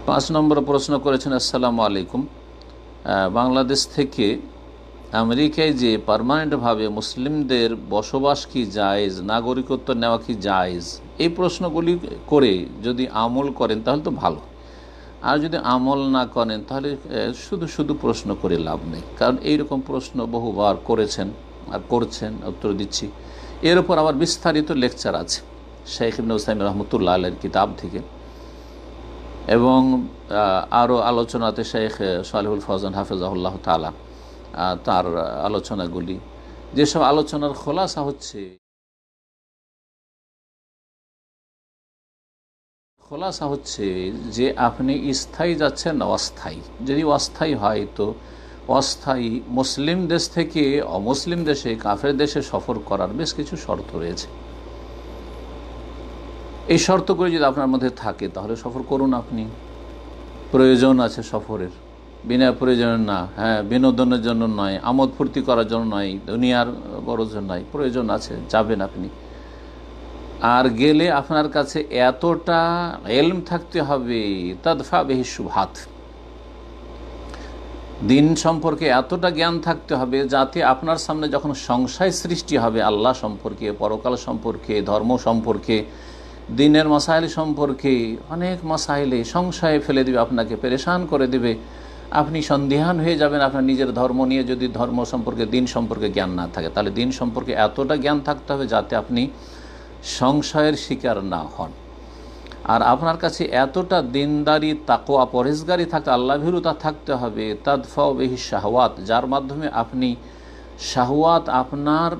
5 নম্বর প্রশ্ন করেছেন, আসসালামু আলাইকুম। বাংলাদেশ থেকে আমেরিকায় যে পার্মানেন্টভাবে মুসলিমদের বসবাস কি জায়েজ, নাগরিকত্ব নেওয়া কি জায়েজ, এই প্রশ্নগুলি করে যদি আমল করেন তাহলে তো ভালো। আর যদি আমল না করেন তাহলে শুধু শুধু প্রশ্ন করে লাভ নেই। কারণ এইরকম প্রশ্ন বহুবার করেছেন আর করছেন, উত্তর দিচ্ছি। এর উপর আবার বিস্তারিত লেকচার আছে শেখ ইবনে উসাইমিন রহমতুল্লাহ আলাইহির কিতাব থেকে, এবং আরও আলোচনাতে শেখ সালেহুল ফওজান হাফেজাহুল্লাহ তাআলা তার আলোচনাগুলি, যেসব আলোচনার খোলাসা হচ্ছে যে আপনি স্থায়ী যাচ্ছেন না অস্থায়ী। যদি অস্থায়ী হয় তো অস্থায়ী মুসলিম দেশ থেকে অমুসলিম দেশে, কাফের দেশে সফর করার বেশ কিছু শর্ত রয়েছে। এই শর্তগুলি যদি আপনার মধ্যে থাকে তাহলে সফর করুন। আপনি প্রয়োজন আছে সফরের, বিনা প্রয়োজনের না, হ্যাঁ বিনোদনের জন্য নয়, আমোদ ফুর্তি করার জন্য নয়, দুনিয়ার বড়জন নয়, প্রয়োজন আছে, যাবেন আপনি। আর গেলে আপনার কাছে এতটা ইলম থাকতে হবে, তাদফা বিহি শুবহাত, দিন সম্পর্কে এতটা জ্ঞান থাকতে হবে যাতে আপনার সামনে যখন সংশয় সৃষ্টি হবে আল্লাহ সম্পর্কে, পরকাল সম্পর্কে, ধর্ম সম্পর্কে, দিনের মাসাইল সম্পর্কে, অনেক মাসাইলে সংশয়ে ফেলে দিবে, আপনাকে পেরেশান করে দিবে, আপনি সন্দিহান হয়ে যাবেন আপনার নিজের ধর্ম নিয়ে। যদি ধর্ম সম্পর্কে, দিন সম্পর্কে জ্ঞান না থাকে তাহলে দিন সম্পর্কে এতটা জ্ঞান থাকতে হবে যাতে আপনি সংশয়ের শিকার না হন। আর আপনার কাছে এতটা দিনদারি, তাকওয়া, পরহেজগারি থাকতে, আল্লাহ ভীরুতা থাকতে হবে, তাদফাউ বিহি শাহওয়াত, যার মাধ্যমে আপনি শাহওয়াত আপনার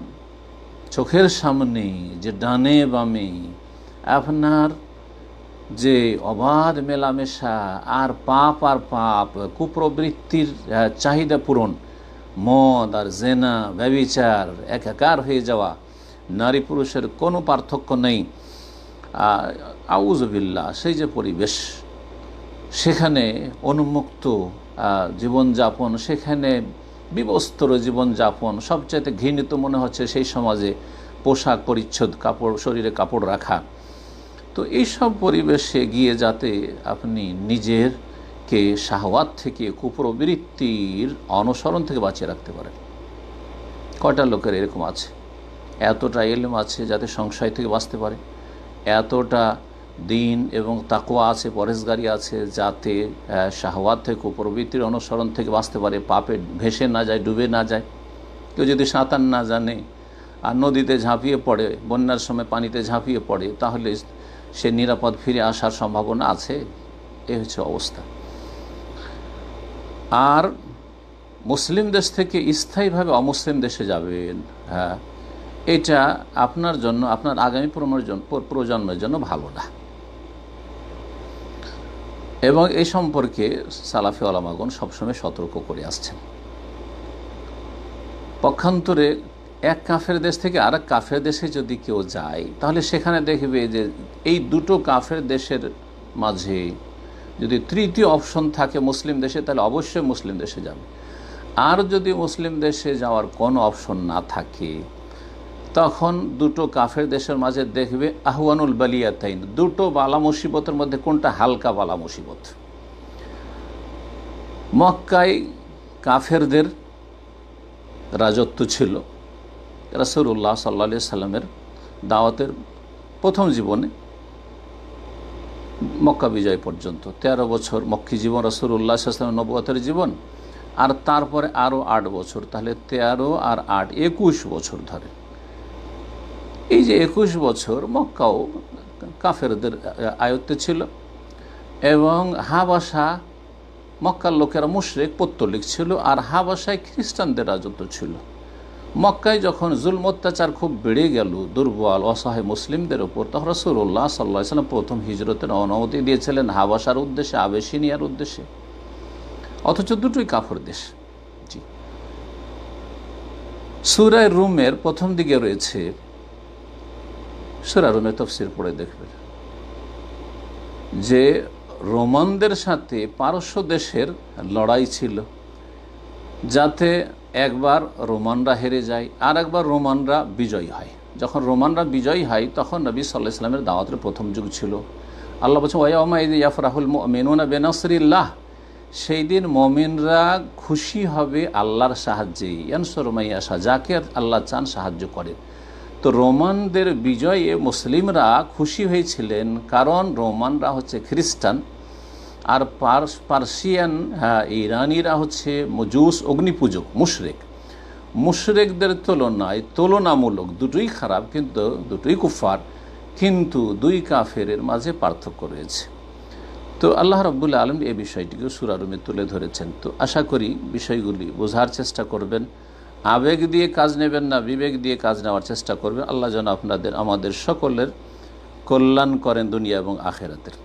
চোখের সামনে, যে ডানে বামে আপনার যে অবাধ মেলামেশা আর পাপ কুপ্রবৃত্তির চাহিদা পূরণ, মদ আর জেনা, ব্যভিচার, একাকার হয়ে যাওয়া, নারী পুরুষের কোনো পার্থক্য নেই, আউযুবিল্লাহ, সেই যে পরিবেশ, সেখানে উন্মুক্ত জীবনযাপন, সেখানে বিবস্ত্র জীবনযাপন, সবচাইতে ঘৃণিত মনে হচ্ছে সেই সমাজে পোশাক পরিচ্ছদ, কাপড়, শরীরে কাপড় রাখা। তো এইসব পরিবেশে গিয়ে যাতে আপনি নিজেরকে শাহওয়াত থেকে, কুপ্রবৃত্তির অনুসরণ থেকে বাঁচিয়ে রাখতে পারেন। কয়টা লোকের এরকম আছে, এতটা ইলম আছে যাতে সংশয় থেকে বাঁচতে পারে, এতটা দিন এবং তাকওয়া আছে, পরহেজগারি আছে যাতে শাহওয়াত থেকে, কুপ্রবৃত্তির অনুসরণ থেকে বাঁচতে পারে, পাপে ভেসে না যায়, ডুবে না যায়। কেউ যদি সাঁতার না জানে আর নদীতে ঝাঁপিয়ে পড়ে, বন্যার সময় পানিতে ঝাঁপিয়ে পড়ে, তাহলে সে নিরাপদ ফিরে আসার সম্ভাবনা আছে? এ হচ্ছে অবস্থা। আর মুসলিম দেশ থেকে স্থায়ীভাবে অমুসলিম দেশে যাবেন, হ্যাঁ, এটা আপনার জন্য, আপনার আগামী প্রজন্মের জন্য ভালো না। এবং এই সম্পর্কে সালাফি ওলামাগণ সবসময় সতর্ক করে আসছেন। পক্ষান্তরে এক কাফের দেশ থেকে আরেক কাফের দেশে যদি কেউ যায় তাহলে সেখানে দেখবে যে এই দুটো কাফের দেশের মাঝে যদি তৃতীয় অপশন থাকে মুসলিম দেশে, তাহলে অবশ্যই মুসলিম দেশে যাবে। আর যদি মুসলিম দেশে যাওয়ার কোনো অপশন না থাকে তখন দুটো কাফের দেশের মাঝে দেখবে আহওয়ানুল বালিয়াতাইন, দুটো বালা মুসিবতের মধ্যে কোনটা হালকা বালা মুসিবত। মক্কায় কাফেরদের রাজত্ব ছিল রাসূলুল্লাহ সাল্লাল্লাহু আলাইহি সাল্লামের দাওয়াতের প্রথম জীবনে, মক্কা বিজয় পর্যন্ত 13 বছর মক্কি জীবন, রাসূলুল্লাহ সাল্লাল্লাহু আলাইহি ওয়াসাল্লামের নবুয়তের জীবন, আর তারপরে আরও 8 বছর, তাহলে 13 আর 8 21 বছর ধরে। এই যে 21 বছর মক্কাও কাফেরদের আয়ত্তে ছিল, এবং হাবাসা, মক্কার লোকেরা মুশরিক পৌত্তলিক ছিল, আর হাবাসায় খ্রিস্টানদের রাজত্ব ছিল। মক্কায় যখন জুলম অত্যাচার খুব বেড়ে গেল দুর্বল অসহায় মুসলিমদের ওপর, তখন রাসূলুল্লাহ সাল্লাল্লাহু আলাইহি ওয়াসাল্লাম প্রথম হিজরতের অনুমতি দিয়েছিলেন হাবাসার উদ্দেশ্যে, আবেশিনিয়ার উদ্দেশ্যে, অথচ দুটোই কাফের দেশ। জি, সূরা রুমের প্রথম দিকে রয়েছে, সূরা রুমের তাফসীর পড়ে দেখবেন যে রোমানদের সাথে পারস্য দেশের লড়াই ছিল, যাতে একবার রোমানরা হেরে যায় আর একবার রোমানরা বিজয়ী হয়। যখন রোমানরা বিজয়ী হয় তখন নবী সাল্লাল্লাহু আলাইহি ওয়াসাল্লামের দাওয়াতের প্রথম যুগ ছিল, আল্লাহ বলছেন ওয়াউমা ইয ইয়াফরাহুল মুমিনুনা বিনাসরিল্লাহ, সেই দিন মমিনরা খুশি হবে আল্লাহর সাহায্যে, ইয়ানসুরু মান ইয়াশা, যাকে আল্লাহ চান সাহায্য করেন। তো রোমানদের বিজয়ে মুসলিমরা খুশি হয়েছিলেন, কারণ রোমানরা হচ্ছে খ্রিস্টান, আর পার্সিয়ান ইরানিরা হচ্ছে মজুস অগ্নিপূজক মুশরিক। মুশরিকদের তুলনায় তুলনামূলক দুটোই খারাপ, কিন্তু দুটোই কুফার, কিন্তু দুই কাফেরের মাঝে পার্থক্য রয়েছে। তো আল্লাহ রাব্বুল আলামিন এই বিষয়টিকে সূরা রুমে তুলে ধরেছেন। তো আশা করি বিষয়গুলি বোঝার চেষ্টা করবেন, আবেগ দিয়ে কাজ নেবেন না, বিবেক দিয়ে কাজ নেওয়ার চেষ্টা করবেন। আল্লাহ যেন আমাদের সকলের কল্যাণ করেন দুনিয়া এবং আখিরাতের।